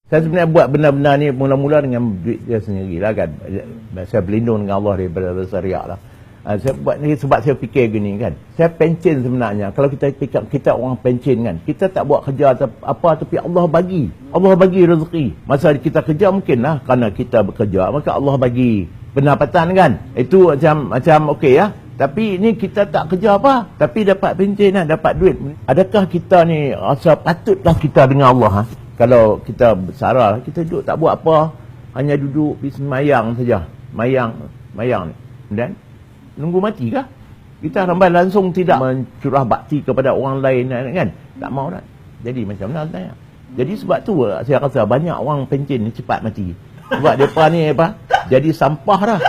Saya sebenarnya buat benda-benda ni mula-mula dengan duit dia sendiri lah kan. Saya berlindung dengan Allah daripada rasa riak lah. Saya buat ni sebab saya fikir gini kan. Saya pencen sebenarnya. Kalau kita fikir kita orang pencen kan, kita tak buat kerja apa tapi Allah bagi. Allah bagi rezeki. Masa kita kerja mungkin lah kerana kita bekerja, maka Allah bagi pendapatan kan. Itu macam okey ya. Tapi ni kita tak kerja apa, tapi dapat pencen lah, dapat duit. Adakah kita ni rasa patutlah kita dengan Allah ha? Kalau kita bersara, kita duduk tak buat apa, hanya duduk di semayang saja. Mayang ni. Dan nunggu mati kah? Kita ramai langsung tidak mencurah bakti kepada orang lain kan? Tak mau dah. Jadi macam mana tanya? Jadi sebab tu saya rasa banyak orang pencen ni cepat mati. Sebab mereka ni apa? Jadi sampah dah.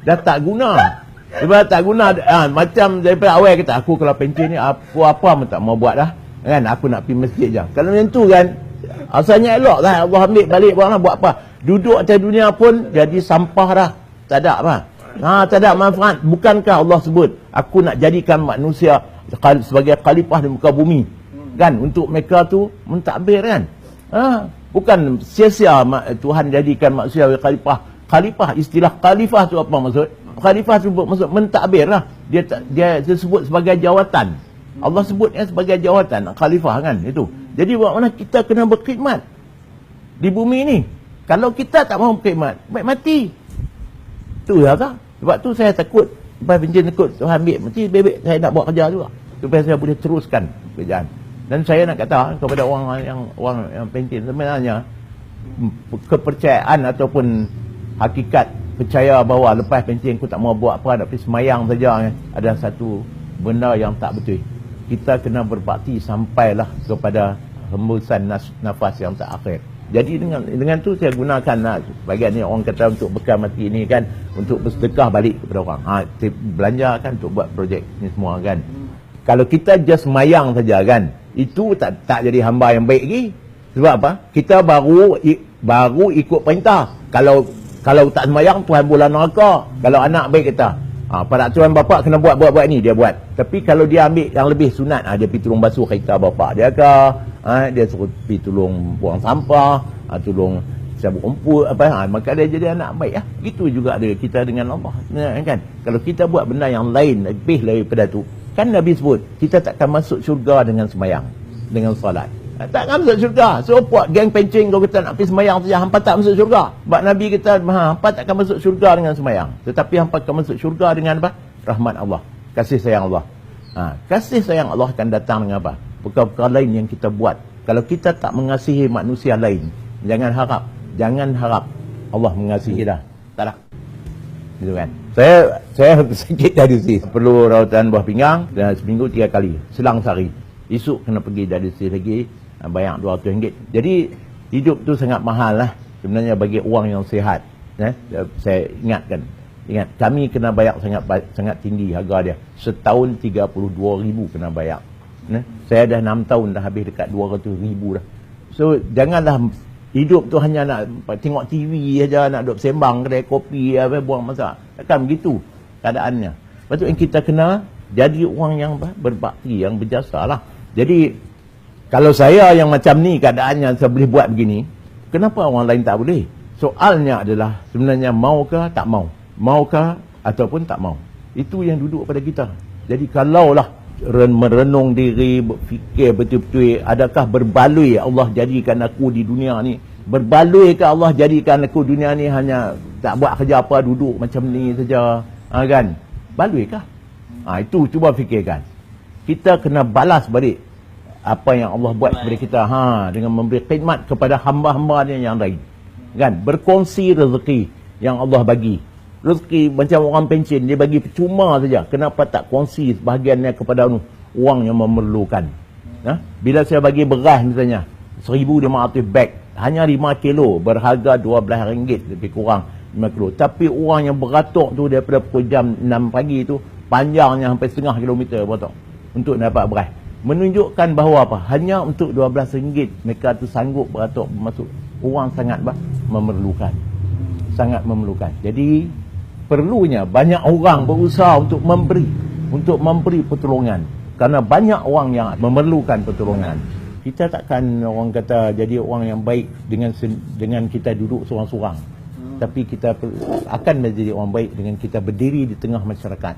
Dah tak guna. Sebab tak guna macam daripada awal kata aku kalau pencen ni apa pun tak mau buat dah. Kan aku nak pergi masjid je. Kalau macam tu kan asalnya elok lah Allah ambil balik buat apa. Duduk atas dunia pun jadi sampah dah. Tak ada apa. Tak ada manfaat. Bukankah Allah sebut aku nak jadikan manusia sebagai khalifah di muka bumi kan, untuk mereka tu mentadbir kan. Bukan sia-sia Tuhan jadikan manusia sebagai khalifah. Istilah khalifah tu apa maksud? Khalifah tu maksud mentadbir lah. Dia sebut sebagai jawatan. Allah sebutnya sebagai jawatan khalifah kan itu. Jadi buat mana kita kena berkhidmat di bumi ni. Kalau kita tak mahu berkhidmat, baik mati. Tu ya tak? Sebab tu saya takut. Lepas pencen takut Tuhan ambil mati, bebek saya nak buat kerja juga. Supaya saya boleh teruskan kerjaan. Dan saya nak kata kepada orang yang pencen, sebenarnya kepercayaan ataupun hakikat percaya bahawa lepas pencen aku tak mau buat apa, nak pergi semayang saja, ada satu benda yang tak betul. Kita kena berbakti sampailah kepada hembusan nafas yang terakhir. Jadi dengan tu saya gunakan bagian ni orang kata untuk bekal mati ni kan, untuk bersedekah balik kepada orang. Belanja kan untuk buat projek ni semua kan. Kalau kita just mayang saja kan, itu tak jadi hamba yang baik lagi. Sebab apa? Kita baru ikut perintah. Kalau tak semayang Tuhan bola neraka. Kalau anak baik kata, peraturan bapak kena buat ni, dia buat. Tapi kalau dia ambil yang lebih sunat, dia pergi tolong basuh kereta bapak dia ke, dia suruh pergi tolong buang sampah, tolong sabut rumput maka dia jadi anak baik lah. Gitu juga ada kita dengan Allah kan. Kalau kita buat benda yang lain lebih daripada tu, kan Nabi sebut kita takkan masuk syurga dengan semayang, dengan salat. Takkan masuk syurga. So buat geng pencing kau kata nak pergi semayang saja, hampa tak masuk syurga. Sebab Nabi kata hampa takkan masuk syurga dengan semayang, tetapi hampa akan masuk syurga dengan apa? Rahmat Allah, kasih sayang Allah. Kasih sayang Allah akan datang dengan apa? Perkara-perkara lain yang kita buat. Kalau kita tak mengasihi manusia lain, jangan harap Allah mengasihi dah. Tak lah. Gitu kan. Saya sakit dari sini, perlu rawatan buah pinggang dan seminggu 3 kali, selang sehari. Esok kena pergi dari sini lagi, bayar RM200. Jadi hidup tu sangat mahal lah sebenarnya bagi orang yang sihat. Saya ingat kami kena bayar sangat tinggi harga dia. Setahun 32,000 kena bayar. Saya dah 6 tahun dah habis dekat 200,000 dah. So janganlah hidup tu hanya nak tengok TV aja, nak duduk sembang kedai kopi buang masa. Takkan begitu keadaannya. Lepas tu kita kena jadi orang yang berbakti, yang berjasa lah. Jadi kalau saya yang macam ni keadaannya, saya boleh buat begini, kenapa orang lain tak boleh? Soalnya adalah sebenarnya maukah tak mau, maukah ataupun tak mau. Itu yang duduk pada kita. Jadi kalaulah merenung diri, berfikir betul-betul, adakah berbaloi Allah jadikan aku di dunia ni? Berbaloi ke Allah jadikan aku dunia ni hanya tak buat kerja apa, duduk macam ni saja, kan? Baloi kah? Itu cuba fikirkan. Kita kena balas balik apa yang Allah buat kepada kita, dengan memberi khidmat kepada hamba-hamba yang lain, kan? Berkongsi rezeki yang Allah bagi. Rezeki macam orang pencen, dia bagi percuma saja. Kenapa tak kongsi sebahagiannya kepada orang yang memerlukan? Bila saya bagi beras misalnya 1,500 beg, hanya 5 kilo, berharga RM12, lebih kurang 5 kilo. Tapi orang yang beratuk tu daripada pukul jam 6 pagi tu, panjangnya sampai setengah kilometer beratuk untuk dapat beras. Menunjukkan bahawa apa? Hanya untuk RM12 mereka tu sanggup beratuk masuk. Orang sangat memerlukan. Sangat memerlukan. Jadi perlunya banyak orang berusaha untuk memberi pertolongan. Kerana banyak orang yang memerlukan pertolongan. Kita takkan orang kata jadi orang yang baik dengan kita duduk seorang-seorang. Tapi kita akan menjadi orang baik dengan kita berdiri di tengah masyarakat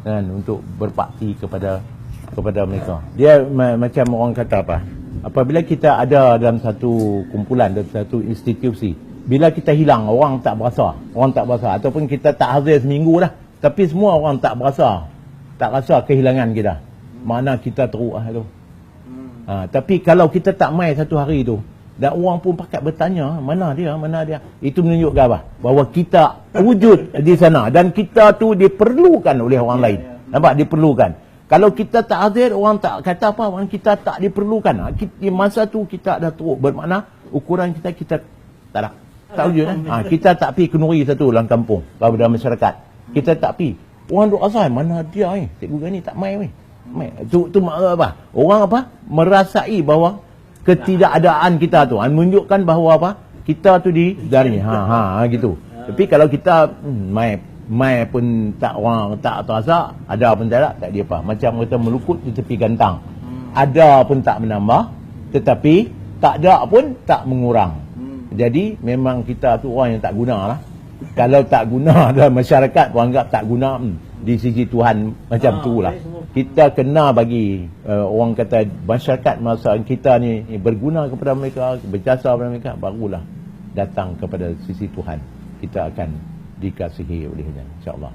kan, untuk berbakti kepada mereka. Dia macam orang kata apa? Apabila kita ada dalam satu kumpulan, dalam satu institusi, bila kita hilang, orang tak berasa, ataupun kita tak hadir seminggu dah, tapi semua orang tak rasa kehilangan kita. Mana kita teruk tu. Tapi kalau kita tak mai satu hari tu, dan orang pun pakat bertanya, mana dia, itu menunjukkan apa? Bahawa kita wujud di sana, dan kita tu diperlukan oleh orang lain. Nampak? Diperlukan. Kalau kita tak hadir, orang tak kata apa, orang kita tak diperlukan. Di masa tu kita dah teruk. Bermakna ukuran kita tak wujud. Kita tak pergi kenduri satu dalam kampung, dalam masyarakat. Kita tak pergi. Orang duk asal, mana dia cikgu ni tak mai weh. Tu makna apa? Orang apa? Merasai bahawa ketidakadaan kita tu menunjukkan bahawa apa? Kita tu dari gitu. Tapi kalau kita mai pun tak, orang tak terasa, ada pun tak dia apa. Macam kita melukut di tepi gantang. Ada pun tak menambah, tetapi tak ada pun tak mengurang. Jadi memang kita tu orang yang tak guna lah. Kalau tak guna dalam masyarakat pun anggap tak guna di sisi Tuhan, macam tu lah. Kita kena bagi orang kata masyarakat masa kita ni berguna kepada mereka, berjasa kepada mereka, barulah datang kepada sisi Tuhan. Kita akan dikasihi olehnya, insya-Allah.